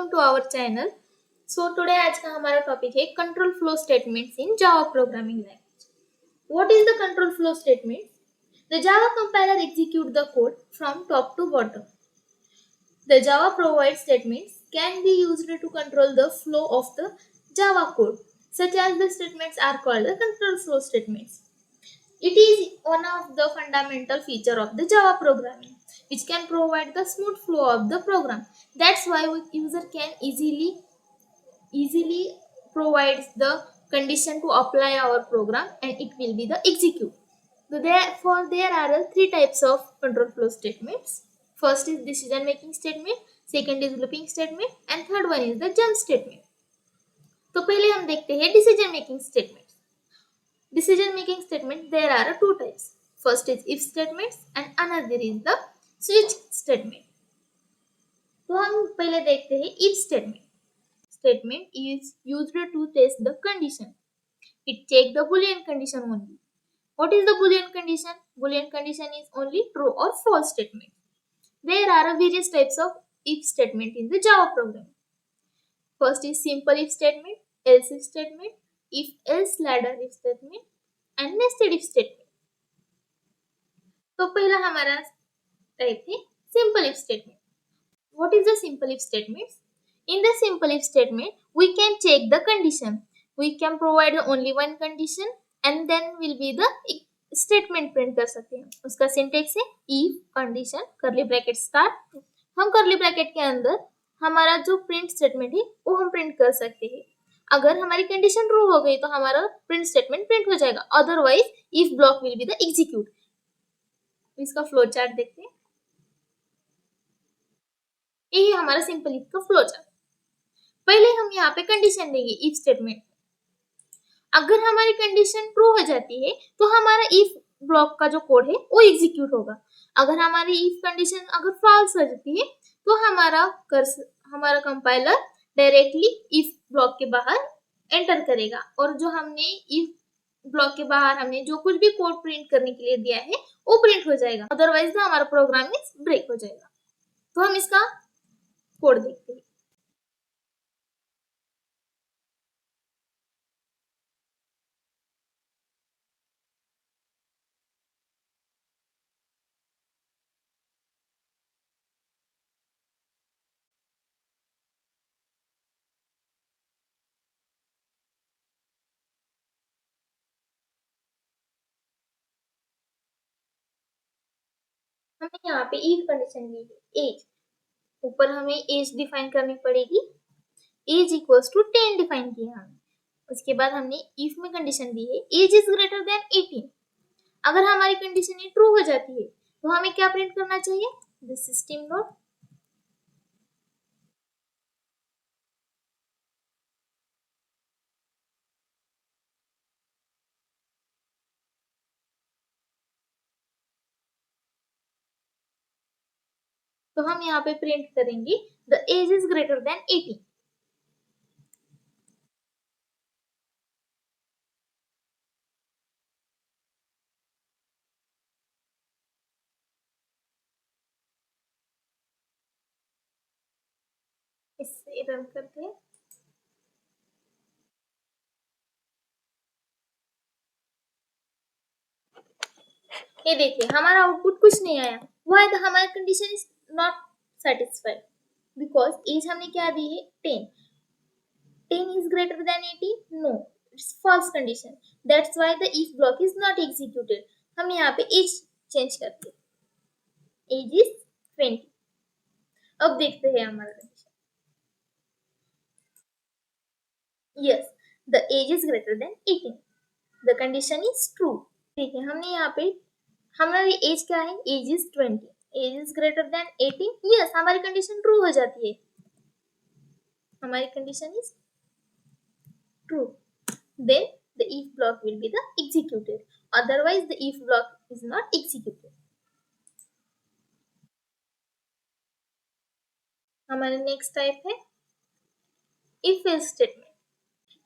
Welcome to our channel. So today आज का हमारा टॉपिक है control flow statements in Java programming language. What is the control flow statement? The Java compiler execute the code from top to bottom. The Java provides statements can be used to control the flow of the Java code. Such as the statements are called the control flow statements. It is one of the fundamental feature of the Java programming, which can provide the smooth flow of the program. That's why user can easily provides the condition to apply our program and it will be the execute. So therefore, there are three types of control flow statements. First is decision making statement, second is looping statement, and third one is the jump statement. तो पहले हम देखते हैं decision making statement. Decision making statement, there are two types. First is if statements and another is the switch statement. तो हम पहले देखते हैं if statement. Statement is used to test the condition. It checks the boolean condition only. What is the boolean condition? Boolean condition is only true or false statement. There are various types of if statement in the Java program. First is simple if statement, else if statement, if else ladder if statement, and nested if statement. तो पहला हमारा type है simple if statement. What is the simple if statement? In the simple if statement, we can check the condition. We can provide only one condition and then will be the statement print कर सकते हैं. उसका syntax है if condition curly bracket start. हम curly bracket के अंदर हमारा जो प्रिंट स्टेटमेंट है वो हम प्रिंट कर सकते हैं. अगर हमारी कंडीशन ट्रू हो गई तो हमारा प्रिंट स्टेटमेंट प्रिंट हो जाएगा. Otherwise if block will be the execute. इसका फ्लो चार्ट देखते हैं. यही हमारा सिंपल इफ का फ्लो चार्ट. पहले हम यहाँ पे कंडीशन देंगे इफ स्टेटमेंट. अगर हमारी कंडीशन ट्रू हो जाती है तो हमारा इफ ब्लॉक का जो कोड है वो एग्जीक्यूट होगा. अगर हमारी इफ कंडीशन अगर फॉल्स हो जाती है तो हमारा कंपाइलर डायरेक्टली इफ ब्लॉक के बाहर एंटर करेगा और जो हमने इफ ब्लॉक के बाहर हमने जो कुछ भी कोड प्रिंट करने के लिए दिया है वो प्रिंट हो जाएगा. अदरवाइज हमारा प्रोग्राम ब्रेक हो जाएगा. तो हम इसका कोड देखते हैं. हमें यहाँ पे इफ कंडीशन दी है एज. ऊपर हमें एज डिफाइन करनी पड़ेगी. एज इक्वल्स टू 10 डिफाइन किया हमने. उसके बाद हमने इफ में कंडीशन दी है एज इज ग्रेटर देन 18. अगर हमारी कंडीशन ट्रू हो जाती है तो हमें क्या प्रिंट करना चाहिए? द सिस्टम डॉट तो हम यहाँ पे प्रिंट करेंगे the age is greater than 18. इससे रन करते हैं. ये देखिए हमारा आउटपुट कुछ नहीं आया. व्हाई? हमारी condition is not satisfied because age हमने क्या दी है 10. 10 is greater than 18? No, it's false condition. That's why the if block is not executed. हम यहाँ पे age change करते हैं. Age is 20. अब देखते हैं हमारा condition. Yes, the age is greater than 18. The condition is true. देखिए हमने यहाँ पे हमारी एज क्या है? Age is 20. Age is greater than 18. Yes, हमारी कंडीशन ट्रू हो जाती है. हमारी condition is true, then the if block will be the executed. Otherwise the if block is not executed. हमारा नेक्स्ट टाइप है if else statement.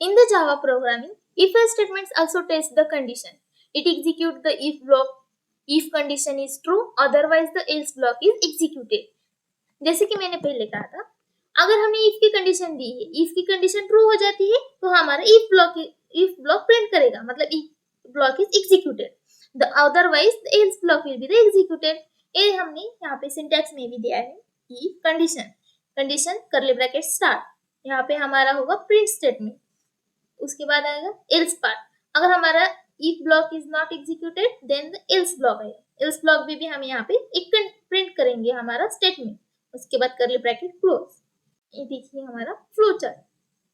In the Java programming, if else statements also test the condition. It executes the if block if condition is true, otherwise the else block is executed. जैसे कि मैंने पहले कहा था अगर हमने if की कंडीशन दी है, इफ की कंडीशन ट्रू हो जाती है तो हमारा इफ ब्लॉक प्रिंट करेगा, मतलब if block is executed, the otherwise the else block will be the executed. ये हमने यहाँ पे सिंटैक्स में भी दिया है, इफ कंडीशन, कंडीशन करली ब्रैकेट स्टार्ट, यहाँ पे हमारा होगा प्रिंट स्टेटमेंट, उसके बाद आएगा एल्स पार्ट। अगर हमारा if block is not executed then the else block आएगा, एल्स ब्लॉक भी हम यहाँ पे एक प्रिंट करेंगे हमारा स्टेटमेंट, उसके बाद करली ब्रैकेट क्लोज। ये देखिए हमारा फ्लो चार्ट,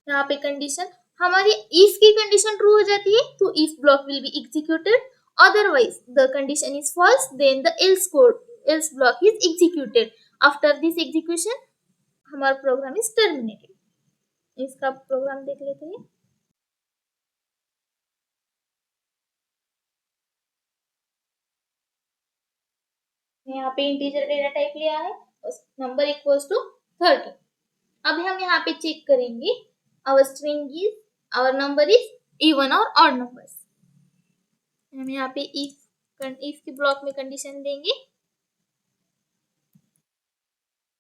यहाँ पे कंडीशन हमारी इफ की कंडीशन ट्रू हो जाती है तो if block will be executed, otherwise the condition is false then the else block is executed. After this execution हमारा प्रोग्राम इज टर्मिनेटेड। इसका प्रोग्राम देख लेते हैं। यहाँ पे इंटीजर डेटा टाइप लिया है, नंबर इक्वल्स टू 30। अब हम यहाँ पे चेक करेंगे our string is, our number is even or odd numbers। हम यहाँ पे if के ब्लॉक में कंडीशन देंगे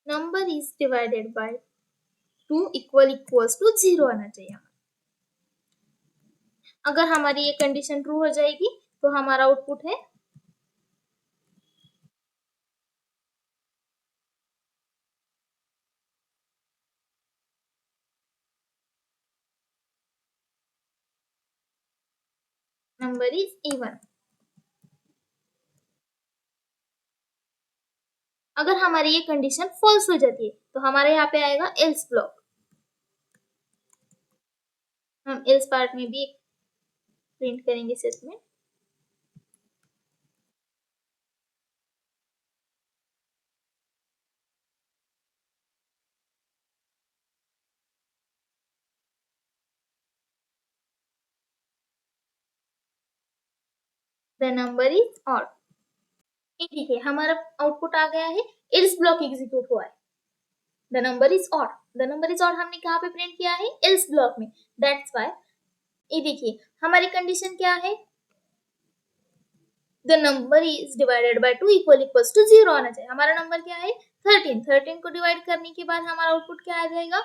number is divided by 2 equals to 0 आना चाहिए। अगर हमारी ये कंडीशन ट्रू हो जाएगी तो हमारा आउटपुट है नंबर इज इवन। अगर हमारी ये कंडीशन फॉल्स हो जाती है तो हमारे यहाँ पे आएगा एल्स ब्लॉक। हम एल्स पार्ट में भी प्रिंट करेंगे statement. The number is odd. ठीक है, हमारा आउटपुट आ गया है, एल्स ब्लॉक एग्जीक्यूट हुआ है, the number is odd. The number is odd हमने कहाँ पे प्रिंट किया है, एल्स ब्लॉक में, दैट्स व्हाई। ये देखिए हमारी कंडीशन क्या है, the number is divided by 2 equals to 0 आना चाहिए। हमारा नंबर क्या है 13 को डिवाइड करने के बाद हमारा आउटपुट क्या आ जाएगा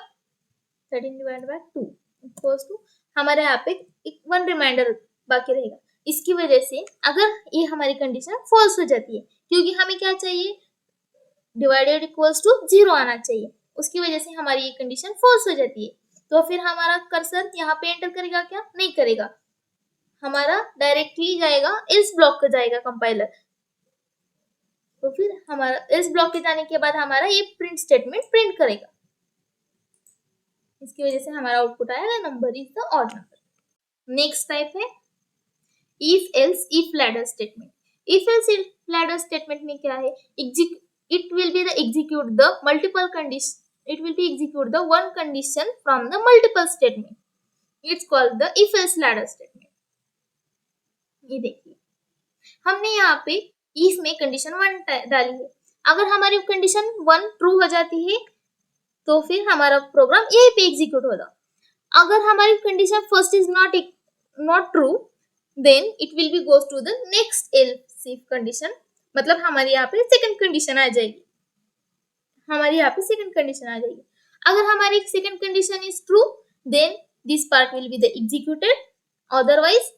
13 डिवाइड बाय 2 इक्वल्स टू, हमारे यहाँ पे एक 1 रिमाइंडर बाकी रहेगा। इसकी वजह से अगर ये हमारी कंडीशन फॉल्स हो जाती है, क्योंकि हमें क्या चाहिए डिवाइडेड इक्वल्स टू 0 आना चाहिए, उसकी वजह से हमारी ये कंडीशन फॉल्स हो जाती है, तो फिर हमारा कर्सर यहाँ पे एंटर करेगा क्या, नहीं करेगा, हमारा डायरेक्टली जाएगा एल्स ब्लॉक पे जाएगा कंपाइलर। तो फिर हमारा एल्स ब्लॉक पे जाने के बाद हमारा ये प्रिंट स्टेटमेंट प्रिंट करेगा, इसकी वजह से हमारा आउटपुट आएगा number is the odd number. Next type है if else if ladder statement. If else if ladder statement में क्या है, it will be the execute the multiple condition, it will be execute the one condition from the multiple statement, it's called the if else ladder statement। ये देखिए हमने यहाँ पे if में condition 1 डाली है, अगर हमारी कंडीशन 1 ट्रू हो जाती है तो फिर हमारा प्रोग्राम यहीं पे एग्जीक्यूट होगा। अगर हमारी condition first is not true then it will be goes to the next else if condition, मतलब हमारी यहाँ पे सेकंड कंडीशन आ जाएगी, हमारी यहाँ पे सेकंड कंडीशन आ जाएगी। अगर हमारी second condition is true then this part will be the executed, otherwise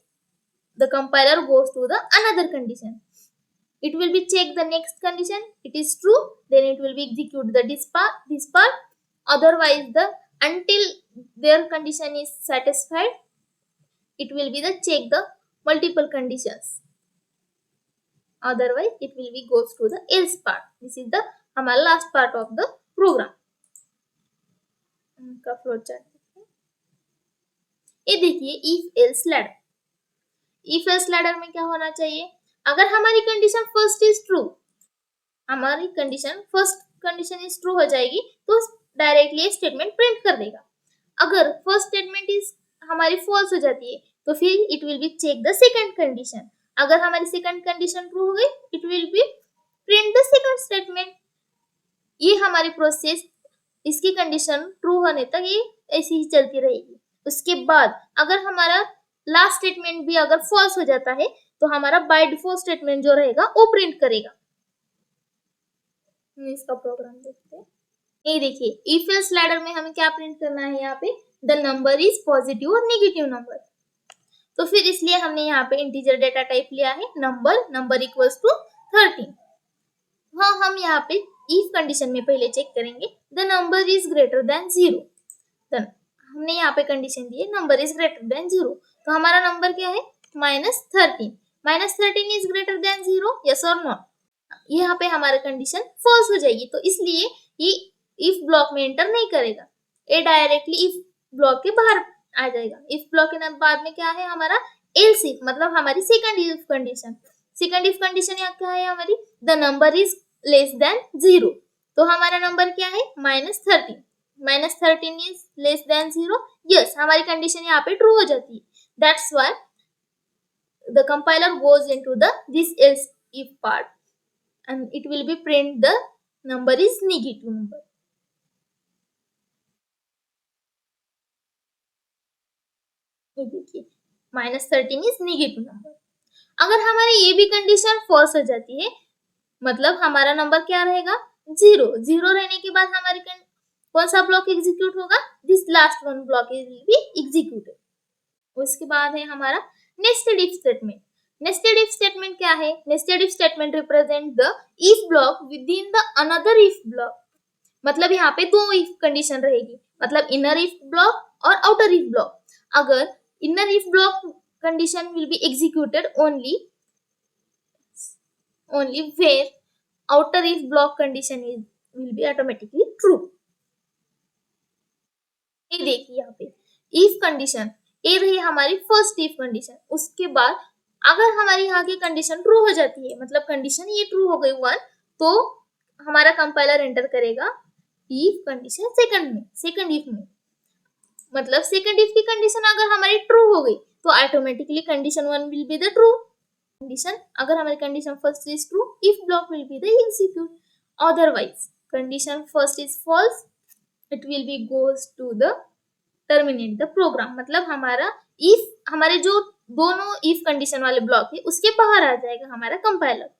the compiler goes to the another condition, it will be check the next condition, it is true then it will be execute the this part, otherwise the until their condition is satisfied it will be the check the multiple conditions, otherwise it will be goes to the else part। this is the हमारा last part of the program का flow chart. ये देखिए if else ladder, if else ladder में क्या होना चाहिए, अगर हमारी कंडीशन फर्स्ट इज ट्रू, हमारी condition first condition is true हो जाएगी तो डायरेक्टली स्टेटमेंट प्रिंट कर देगा। अगर फर्स्ट स्टेटमेंट इज हमारी फॉल्स हो जाती है तो फिर it will be check the second condition, अगर हमारी सेकंड कंडीशन ट्रू हो गई it will be print the second statement. ये हमारी प्रोसेस इसकी कंडीशन ट्रू होने तक ये ऐसी ही चलती रहेगी। उसके बाद अगर हमारा लास्ट स्टेटमेंट भी अगर फॉल्स हो जाता है तो हमारा बाय डिफॉल्ट स्टेटमेंट जो रहेगा वो प्रिंट करेगा। इसका प्रोग्राम देखते हैं। ये देखिए इफ एल्स लैडर में हमें क्या प्रिंट करना है, यहाँ पे द नंबर इज पॉजिटिव और नेगेटिव नंबर। तो फिर इसलिए हमने यहाँ पे इंटीजर डेटा टाइप लिया है नंबर इक्वल्स टू 13। हाँ, हम यहाँ पे इफ कंडीशन में पहले चेक करेंगे the number is greater then 0। हमने यहाँ पे कंडीशन दी है नंबर इज ग्रेटर देन 0, तो हमारा नंबर क्या है -13। -13 इज ग्रेटर देन 0, यस और नॉट। यहाँ पे हमारा कंडीशन फॉल्स हो जाएगी, तो इसलिए ये इफ ब्लॉक में एंटर नहीं करेगा, ये डायरेक्टली इफ ब्लॉक के बाहर आ जाएगा। इफ ब्लॉक के बाद में क्या है हमारा एल्स इफ, मतलब हमारी second if condition. Second if condition यहाँ क्या है हमारी the number is less than 0, तो हमारा नंबर क्या है -13। -13 इज लेस देन 0, यस, हमारी कंडीशन यहाँ पे ट्रू हो जाती है। That's why the compiler goes into the this else if part and it will be print the number is negative number. ये देखिए -13 इज नेगेटिव नंबर। अगर हमारी ये भी कंडीशन फॉल्स हो जाती है, मतलब हमारा नंबर क्या रहेगा 0। 0 रहने के बाद हमारी कौन सा ब्लॉक एग्जीक्यूट होगा, this last one block will be executed. उसके बाद है हमारा nested if statement. Nested if statement क्या है, nested if statement represent the if block with in the another if block. मतलब यहाँ पे दो इफ कंडीशन रहेगी, मतलब इनर इफ ब्लॉक और आउटर इफ ब्लॉक। अगर inner if block condition will be executed only where outer if block condition will be automatically true। ये देखिए यहाँ पे इफ कंडीशन ये रही हमारी फर्स्ट इफ कंडीशन। उसके बाद अगर हमारी यहाँ की कंडीशन ट्रू हो जाती है, मतलब कंडीशन ये ट्रू हो गई 1, तो हमारा कंपाइलर एंटर करेगा इफ कंडीशन सेकंड इफ में। मतलब सेकंड इफ की कंडीशन अगर हमारी ट्रू हो गई तो automatically condition 1 will be the true condition. अगर हमारी condition first is true, if block will be the execute. Otherwise condition first is false, it will be goes to the terminate the program. मतलब हमारे जो दोनों if condition वाले block है उसके बाहर आ जाएगा हमारा कंपाइलर।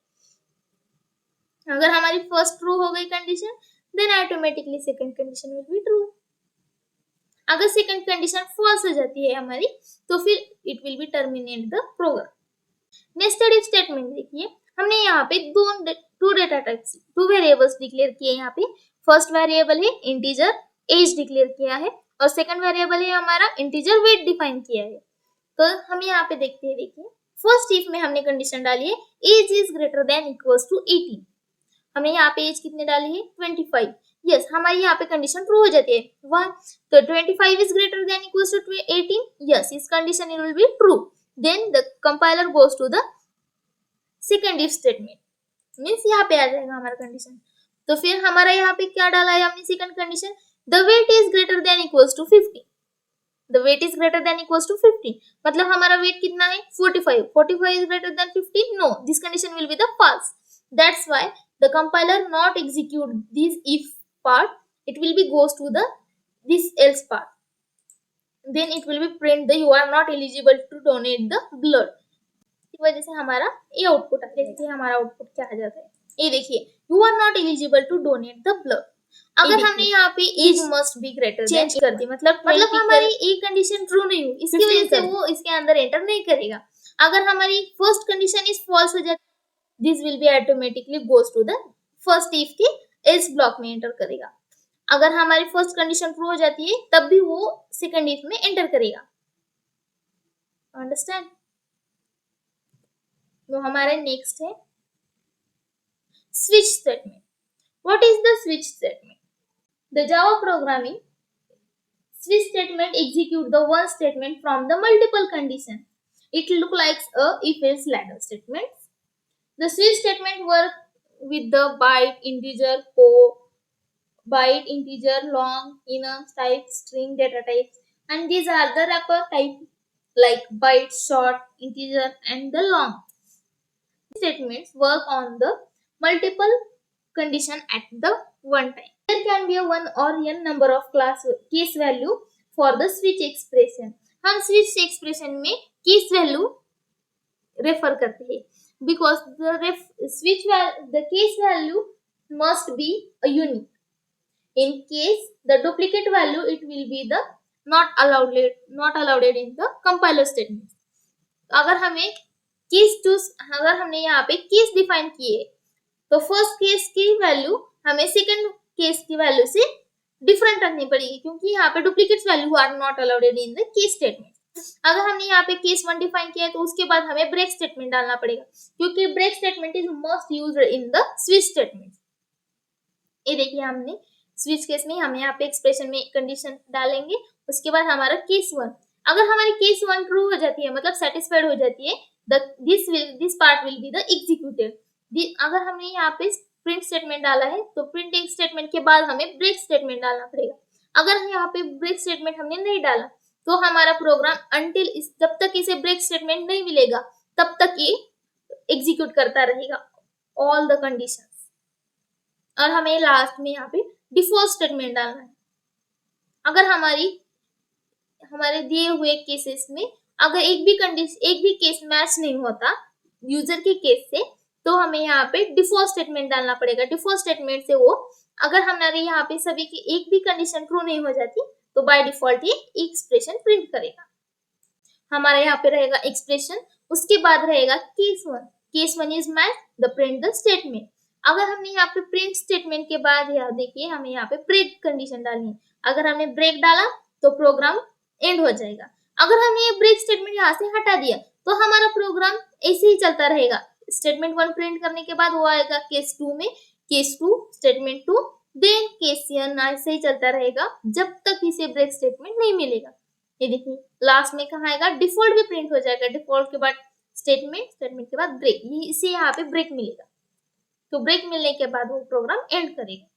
अगर हमारी फर्स्ट ट्रू हो गई condition, then automatically second condition will be true. अगर सेकंड कंडीशन फॉल्स हो जाती है हमारी, तो फिर it will be terminate the program. Nested if statement देखिए, हमने यहाँ पे two data types, two variables declare किए। यहाँ पे फर्स्ट वेरिएबल है इंटीजर एज डिक्लेयर किया है, और सेकंड वेरिएबल है हमारा इंटीजर वेट डिफाइन किया है। तो हम यहाँ पे देखते हैं, देखिए फर्स्ट इफ में हमने कंडीशन डाली है age is greater than equals to 18। हमने यहाँ पे एज कितने डाली है 25। यस, हमारी यहाँ पे कंडीशन ट्रू हो जाती है 1, तो 25 is greater than equals to 18। Yes, इस condition it will be true. Then the compiler goes to the second if statement, means यहाँ पे आ जाएगा हमारा कंडीशन। तो फिर हमारा यहाँ पे क्या डाला है हमने second condition, the weight is greater than equals to 50। The weight is greater than equals to 50, मतलब हमारा वेट कितना है 45। 45 is greater than 50, no, this condition will be the false. That's why the compiler not execute this if part, it will be goes to the this else part. Then it will be print the you are not eligible to donate the blood. इस वजह से हमारा ये output आता है। देखिए हमारा output क्या आ जाता है, ये देखिए you are not eligible to donate the blood. अगर हमने यहाँ पे age must be greater change कर दी, मतलब हमारी एक कंडीशन ट्रू नहीं हुई, इसकी वजह से वो इसके अंदर एंटर नहीं करेगा। अगर हमारी फर्स्ट कंडीशन इज फॉल्स हो जाती, this will be automatically goes to the first if के एल्स ब्लॉक में एंटर करेगा। अगर हमारी फर्स्ट कंडीशन ट्रू हो जाती है, तब भी वो सेकंड इफ में एंटर करेगा। अंडरस्टैंड? तो हमारे नेक्स्ट है switch statement. What is the switch statement? The Java programming switch statement execute the one statement from the multiple condition. It look like a if-else ladder statement. The switch statement work with the byte, integer, byte, integer, long, enum type, string data types, and these are the wrapper type like byte, short, integer, and the long. Statements work on the multiple condition at the one time. There can be a one or n number of case value for the switch expression. हम switch expression में case value refer करते हैं, because the case value must be a unique. In case the duplicate value, it will be the not allowed in the compiler statement. अगर हमने यहाँ पे case define किए तो फर्स्ट केस की वैल्यू हमें सेकंड केस की वैल्यू से डिफरेंट रखनी पड़ेगी, क्योंकि यहाँ पे duplicate value are not allowed in the case statement. अगर हमने यहाँ पे केस 1 डिफाइन किया है तो उसके बाद हमें ब्रेक स्टेटमेंट डालना पड़ेगा, क्योंकि break statement is most used in the switch statement. ये देखिए हमने स्विच केस में हम यहाँ पे एक्सप्रेशन में कंडीशन डालेंगे, उसके बाद हमारा केस 1. अगर हमारी केस 1 ट्रू हो जाती है, मतलब सेटिस्फाइड हो जाती है, this part will be the executed. अगर हमने यहाँ पे प्रिंट स्टेटमेंट डाला है तो प्रिंटिंग स्टेटमेंट के बाद हमें ब्रेक स्टेटमेंट डालना पड़ेगा. अगर यहाँ पे ब्रेक स्टेटमेंट हमने नहीं डाला तो हमारा प्रोग्राम जब तक इसे ब्रेक स्टेटमेंट नहीं मिलेगा तब तक ये एग्जीक्यूट करता रहेगा ऑल द कंडीशंस. और हमें लास्ट में यहाँ पे डिफॉल्ट स्टेटमेंट डालना है. अगर हमारे दिए हुए केसेस में अगर एक भी केस मैच नहीं होता यूजर के केस से, तो हमें यहाँ पे डिफॉल्ट स्टेटमेंट डालना पड़ेगा. डिफॉल्ट स्टेटमेंट से वो अगर हमारे यहाँ पे सभी की एक भी कंडीशन ट्रू नहीं हो जाती तो बाय डिफॉल्ट ये एक्सप्रेशन प्रिंट करेगा. हमारा यहाँ पे रहेगा एक्सप्रेशन, उसके बाद रहेगा case 1. Case 1 is match the print the statement. अगर हमने यहाँ पे प्रिंट स्टेटमेंट के बाद यहाँ देखिए हमें यहाँ पे ब्रेक कंडीशन डालनी है. अगर हमने ब्रेक डाला तो प्रोग्राम एंड हो जाएगा. अगर हमने ये ब्रेक स्टेटमेंट यहाँ से हटा दिया तो हमारा प्रोग्राम ऐसे ही चलता रहेगा. स्टेटमेंट 1 प्रिंट करने के बाद वो आएगा केस 2 में, case 2 statement 2 then case n, ऐसे ही चलता रहेगा जब तक इसे ब्रेक स्टेटमेंट नहीं मिलेगा. ये देखिए लास्ट में कहाँ आएगा, डिफॉल्ट भी प्रिंट हो जाएगा. डिफॉल्ट के बाद स्टेटमेंट के बाद ब्रेक, इसे यहाँ पे ब्रेक मिलेगा. तो ब्रेक मिलने के बाद वो प्रोग्राम एंड करेगा.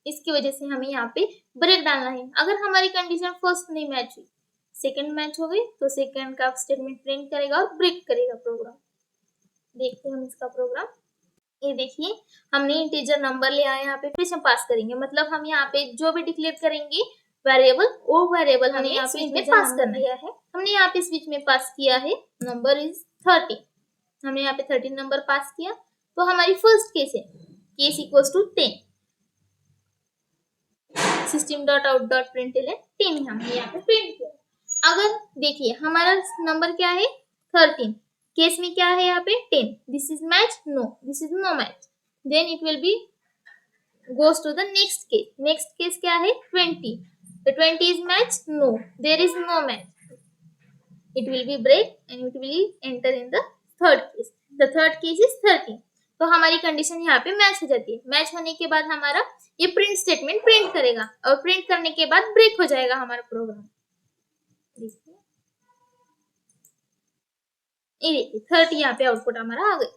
इसकी वजह से हमें यहाँ पे ब्रेक डालना है. अगर हमारी कंडीशन फर्स्ट नहीं मैच हुई, सेकंड मैच हो गई तो सेकंड का स्टेटमेंट प्रिंट करेगा और ब्रेक करेगा प्रोग्राम. देखते हैं हम इसका प्रोग्राम. ये देखिए हमने इंटीजर नंबर ले आया, यहाँ पे फिर से पास करेंगे, मतलब हम यहाँ पे जो भी डिक्लेयर करेंगे वेरिएबल, वो वेरिएबल हमें यहाँ स्विच में पास करना है. हमने यहाँ पे स्विच में पास किया है नंबर इज 13. हमने यहाँ पे 13 नंबर पास किया. तो हमारी फर्स्ट केस है केस इक्वल्स टू 10. system.out.println 10 हमने यहाँ पे प्रिंट किया. अगर देखिए हमारा नंबर क्या है 13, केस में क्या है यहाँ पे 10. This is match, no this is no match. Then it will be goes to the next case. Next case क्या है 20. The 20 is match, no there is no match. It will be break and it will enter in the third case. The third case is 13. तो हमारी condition यहाँ पे match हो जाती है. Match होने के बाद हमारा ये प्रिंट स्टेटमेंट प्रिंट करेगा और प्रिंट करने के बाद ब्रेक हो जाएगा हमारा प्रोग्राम. देखिए ये देखिए 30 यहाँ पे आउटपुट हमारा आ गया.